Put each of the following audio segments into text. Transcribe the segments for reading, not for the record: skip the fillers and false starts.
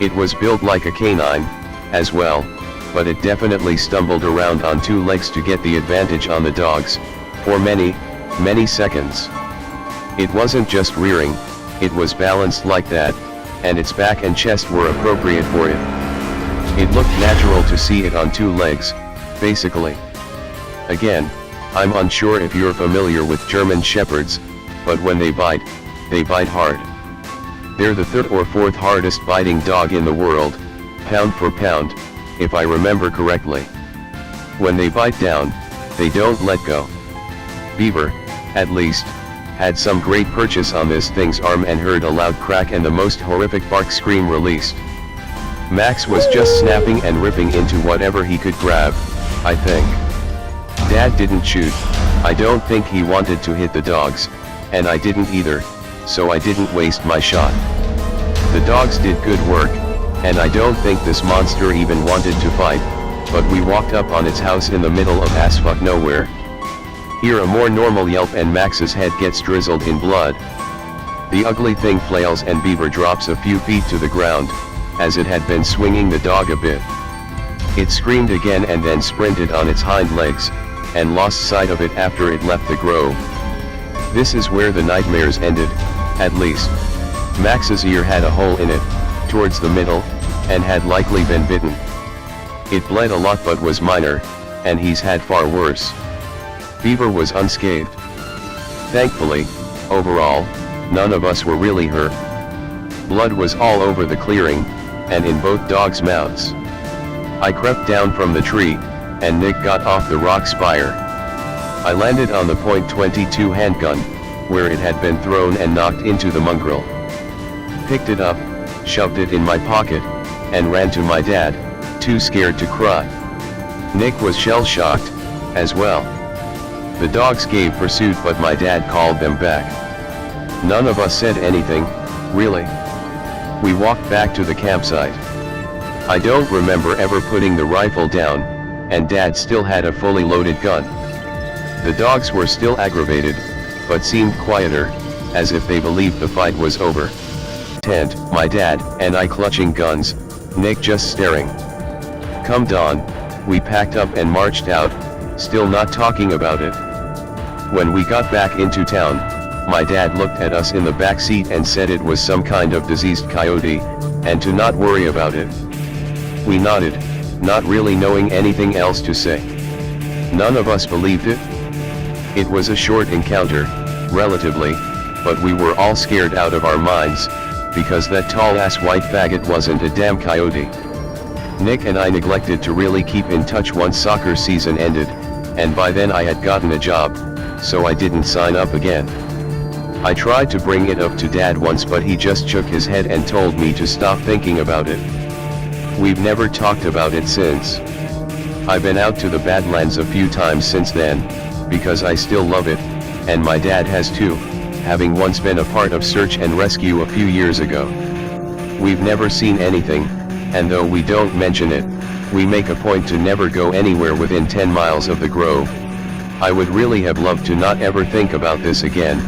It was built like a canine, as well, but it definitely stumbled around on two legs to get the advantage on the dogs, for many, many seconds. It wasn't just rearing, it was balanced like that, and its back and chest were appropriate for it. It looked natural to see it on two legs, basically. Again, I'm unsure if you're familiar with German Shepherds, but when they bite hard. They're the third or fourth hardest biting dog in the world, pound for pound, if I remember correctly. When they bite down, they don't let go. Beaver, at least, had some great purchase on this thing's arm and heard a loud crack and the most horrific bark scream released. Max was just snapping and ripping into whatever he could grab, I think. Dad didn't shoot, I don't think he wanted to hit the dogs, and I didn't either, so I didn't waste my shot. The dogs did good work, and I don't think this monster even wanted to fight, but we walked up on its house in the middle of ass-fuck nowhere. Hear a more normal yelp and Max's head gets drizzled in blood. The ugly thing flails and Beaver drops a few feet to the ground, as it had been swinging the dog a bit. It screamed again and then sprinted on its hind legs, and lost sight of it after it left the grove. This is where the nightmares ended, at least. Max's ear had a hole in it, towards the middle, and had likely been bitten. It bled a lot but was minor, and he's had far worse. Beaver was unscathed. Thankfully, overall, none of us were really hurt. Blood was all over the clearing, and in both dogs' mouths. I crept down from the tree, and Nick got off the rock spire. I landed on the .22 handgun, where it had been thrown and knocked into the mongrel. Picked it up, shoved it in my pocket, and ran to my dad, too scared to cry. Nick was shell-shocked, as well. The dogs gave pursuit but my dad called them back. None of us said anything, really. We walked back to the campsite. I don't remember ever putting the rifle down, and Dad still had a fully loaded gun. The dogs were still aggravated, but seemed quieter, as if they believed the fight was over. Tent, my dad, and I clutching guns, Nick just staring. Come dawn, we packed up and marched out, still not talking about it. When we got back into town, my dad looked at us in the back seat and said it was some kind of diseased coyote, and to not worry about it. We nodded, not really knowing anything else to say. None of us believed it. It was a short encounter, relatively, but we were all scared out of our minds, because that tall-ass white faggot wasn't a damn coyote. Nick and I neglected to really keep in touch once soccer season ended, and by then I had gotten a job, so I didn't sign up again. I tried to bring it up to Dad once but he just shook his head and told me to stop thinking about it. We've never talked about it since. I've been out to the Badlands a few times since then, because I still love it, and my dad has too, having once been a part of search and rescue a few years ago. We've never seen anything, and though we don't mention it, we make a point to never go anywhere within 10 miles of the grove. I would really have loved to not ever think about this again,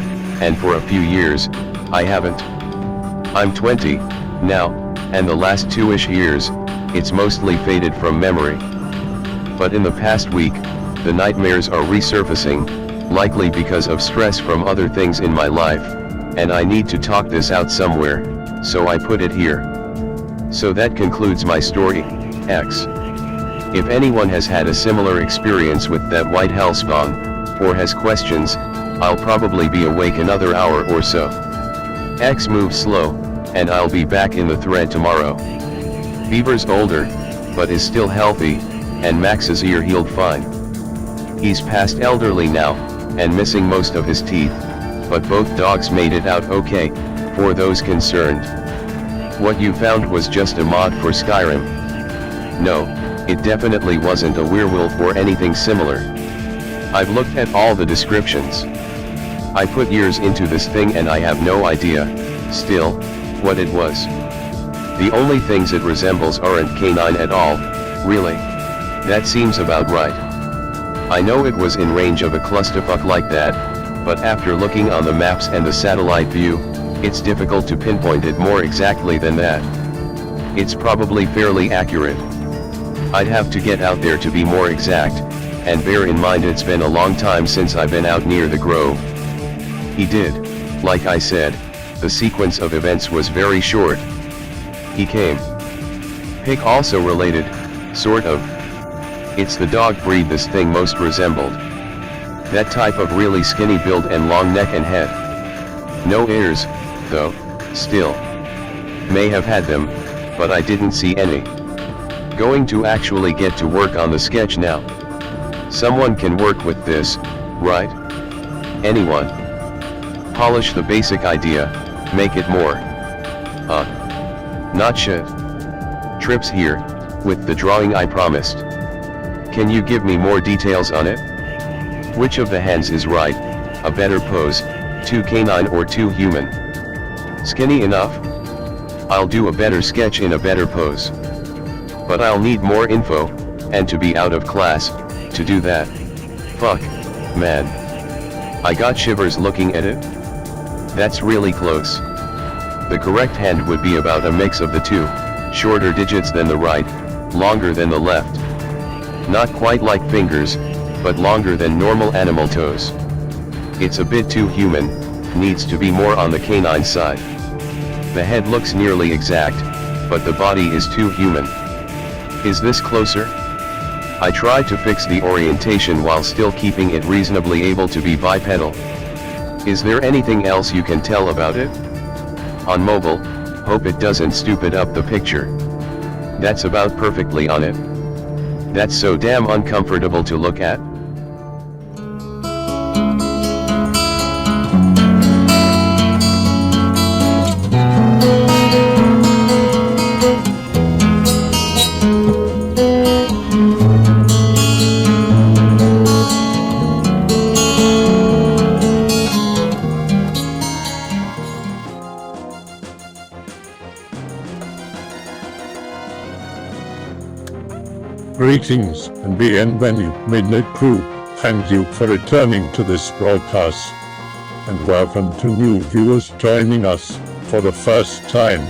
and for a few years, I haven't. I'm 20, now, and the last 2-ish years, it's mostly faded from memory. But in the past week, the nightmares are resurfacing, likely because of stress from other things in my life, and I need to talk this out somewhere, so I put it here. So that concludes my story, X. If anyone has had a similar experience with that white hellspawn, or has questions, I'll probably be awake another hour or so. X moves slow, and I'll be back in the thread tomorrow. Beaver's older, but is still healthy, and Max's ear healed fine. He's past elderly now, and missing most of his teeth, but both dogs made it out okay, for those concerned. What you found was just a mod for Skyrim. No, it definitely wasn't a werewolf or anything similar. I've looked at all the descriptions. I put years into this thing and I have no idea, still, what it was. The only things it resembles aren't canine at all, really. That seems about right. I know it was in range of a clusterfuck like that, but after looking on the maps and the satellite view, it's difficult to pinpoint it more exactly than that. It's probably fairly accurate. I'd have to get out there to be more exact, and bear in mind it's been a long time since I've been out near the grove. He did. Like I said, the sequence of events was very short. He came. Pig also related, sort of. It's the dog breed this thing most resembled. That type of really skinny build and long neck and head. No ears, though, still. May have had them, but I didn't see any. Going to actually get to work on the sketch now. Someone can work with this, right? Anyone. Polish the basic idea, make it more. Not shit. Trips here, with the drawing I promised. Can you give me more details on it? Which of the hands is right, a better pose, 2 canine or 2 human? Skinny enough? I'll do a better sketch in a better pose. But I'll need more info, and to be out of class, to do that. Fuck, man. I got shivers looking at it. That's really close. The correct hand would be about a mix of the two, shorter digits than the right, longer than the left. Not quite like fingers, but longer than normal animal toes. It's a bit too human, needs to be more on the canine side. The head looks nearly exact, but the body is too human. Is this closer? I tried to fix the orientation while still keeping it reasonably able to be bipedal. Is there anything else you can tell about it? On mobile, hope it doesn't stupid up the picture. That's about perfectly on it. That's so damn uncomfortable to look at. Greetings and bienvenue, Midnight Crew. Thank you for returning to this broadcast. And welcome to new viewers joining us for the first time.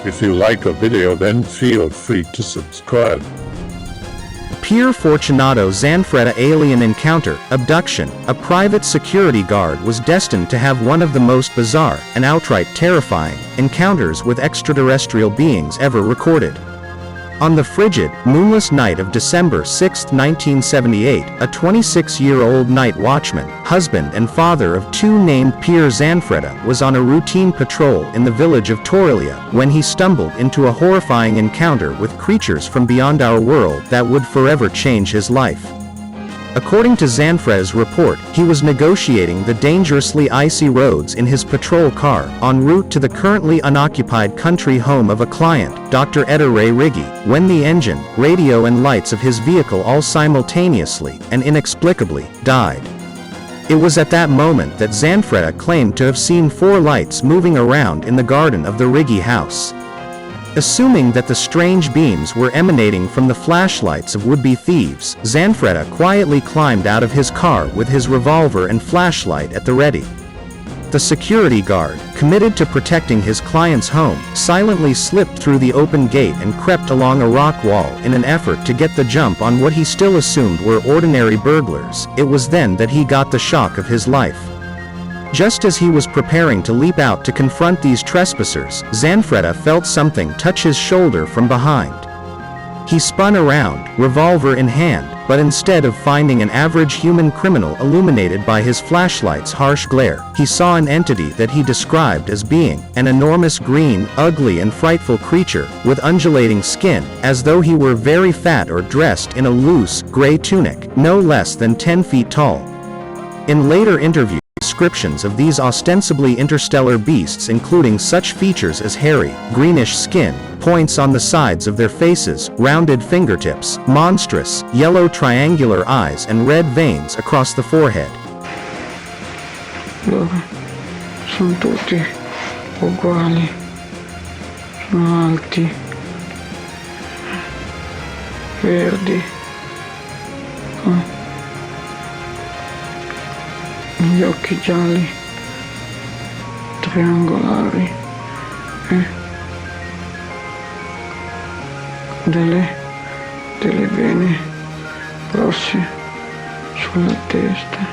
If you like a video, then feel free to subscribe. Pier Fortunato Zanfretta alien encounter, abduction. A private security guard was destined to have one of the most bizarre, and outright terrifying, encounters with extraterrestrial beings ever recorded. On the frigid, moonless night of December 6, 1978, a 26-year-old night watchman, husband and father of 2 named Pier Zanfretta, was on a routine patrol in the village of Torrelia when he stumbled into a horrifying encounter with creatures from beyond our world that would forever change his life. According to Zanfretta's report, he was negotiating the dangerously icy roads in his patrol car, en route to the currently unoccupied country home of a client, Dr. Ettore Righi, when the engine, radio and lights of his vehicle all simultaneously, and inexplicably, died. It was at that moment that Zanfretta claimed to have seen 4 lights moving around in the garden of the Righi house. Assuming that the strange beams were emanating from the flashlights of would-be thieves, Zanfretta quietly climbed out of his car with his revolver and flashlight at the ready. The security guard, committed to protecting his client's home, silently slipped through the open gate and crept along a rock wall in an effort to get the jump on what he still assumed were ordinary burglars. It was then that he got the shock of his life. Just as he was preparing to leap out to confront these trespassers, Zanfretta felt something touch his shoulder from behind. He spun around, revolver in hand, but instead of finding an average human criminal illuminated by his flashlight's harsh glare, he saw an entity that he described as being an enormous green, ugly and frightful creature, with undulating skin, as though he were very fat or dressed in a loose, gray tunic, no less than 10 feet tall. In later interviews, descriptions of these ostensibly interstellar beasts including such features as hairy, greenish skin, points on the sides of their faces, rounded fingertips, monstrous, yellow triangular eyes and red veins across the forehead. Loro sono tutti uguali, sono alti, verdi, gli occhi gialli, triangolari, delle vene rosse sulla testa.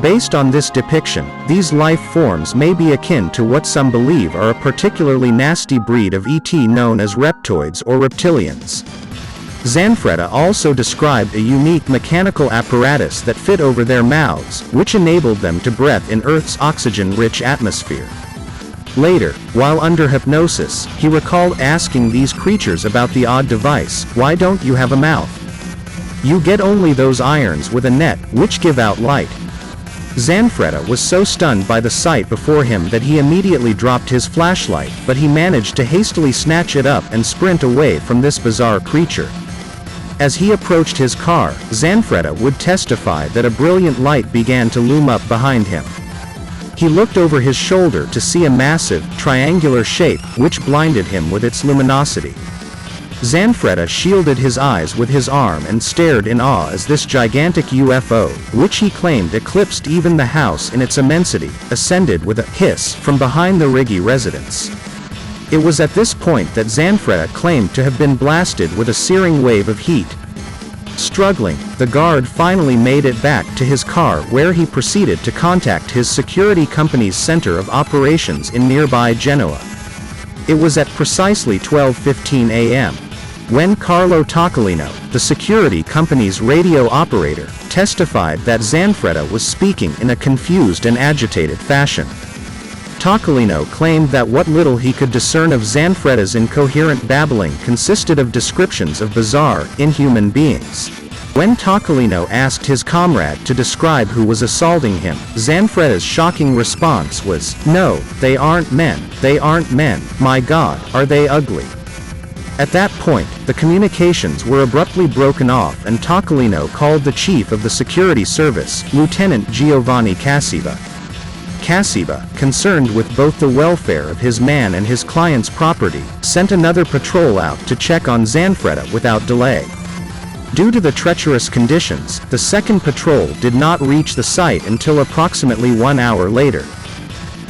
Based on this depiction, these life forms may be akin to what some believe are a particularly nasty breed of ET known as reptoids or reptilians. Zanfretta also described a unique mechanical apparatus that fit over their mouths, which enabled them to breathe in Earth's oxygen-rich atmosphere. Later, while under hypnosis, he recalled asking these creatures about the odd device, "Why don't you have a mouth? You get only those irons with a net, which give out light." Zanfretta was so stunned by the sight before him that he immediately dropped his flashlight, but he managed to hastily snatch it up and sprint away from this bizarre creature. As he approached his car, Zanfretta would testify that a brilliant light began to loom up behind him. He looked over his shoulder to see a massive, triangular shape, which blinded him with its luminosity. Zanfretta shielded his eyes with his arm and stared in awe as this gigantic UFO, which he claimed eclipsed even the house in its immensity, ascended with a hiss from behind the Riggy residence. It was at this point that Zanfretta claimed to have been blasted with a searing wave of heat. Struggling, the guard finally made it back to his car, where he proceeded to contact his security company's center of operations in nearby Genoa. It was at precisely 12:15 a.m. when Carlo Toccolino, the security company's radio operator, testified that Zanfretta was speaking in a confused and agitated fashion. Toccolino claimed that what little he could discern of Zanfretta's incoherent babbling consisted of descriptions of bizarre, inhuman beings. When Toccolino asked his comrade to describe who was assaulting him, Zanfretta's shocking response was, "No, they aren't men, they aren't men, my God, are they ugly?" At that point, the communications were abruptly broken off and Toccolino called the chief of the security service, Lieutenant Giovanni Cassiva. Cassiva, concerned with both the welfare of his man and his client's property, sent another patrol out to check on Zanfretta without delay. Due to the treacherous conditions, the second patrol did not reach the site until approximately 1 hour later.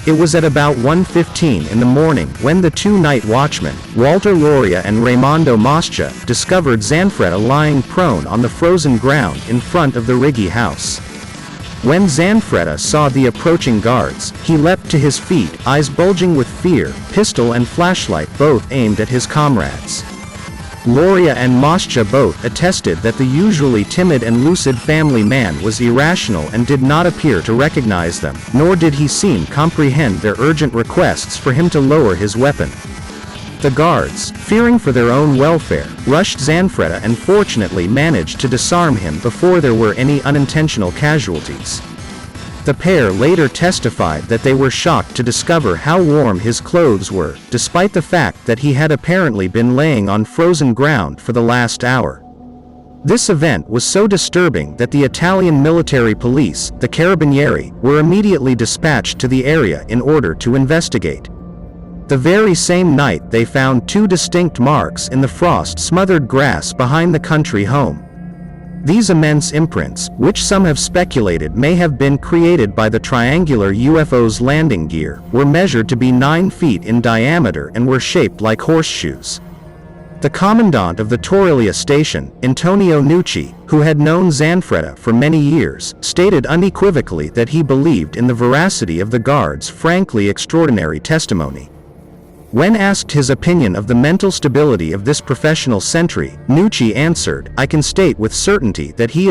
It was at about 1:15 in the morning when the two night watchmen, Walter Loria and Raimondo Mosca, discovered Zanfretta lying prone on the frozen ground in front of the Riggy house. When Zanfretta saw the approaching guards, he leapt to his feet, eyes bulging with fear, pistol and flashlight both aimed at his comrades. Loria and Mosca both attested that the usually timid and lucid family man was irrational and did not appear to recognize them, nor did he seem comprehend their urgent requests for him to lower his weapon. The guards, fearing for their own welfare, rushed Zanfretta and fortunately managed to disarm him before there were any unintentional casualties. The pair later testified that they were shocked to discover how warm his clothes were, despite the fact that he had apparently been laying on frozen ground for the last hour. This event was so disturbing that the Italian military police, the Carabinieri, were immediately dispatched to the area in order to investigate. The very same night they found two distinct marks in the frost-smothered grass behind the country home. These immense imprints, which some have speculated may have been created by the triangular UFO's landing gear, were measured to be 9 feet in diameter and were shaped like horseshoes. The commandant of the Torrilia station, Antonio Nucci, who had known Zanfretta for many years, stated unequivocally that he believed in the veracity of the guards' frankly extraordinary testimony. When asked his opinion of the mental stability of this professional sentry, Nucci answered, "I can state with certainty that he is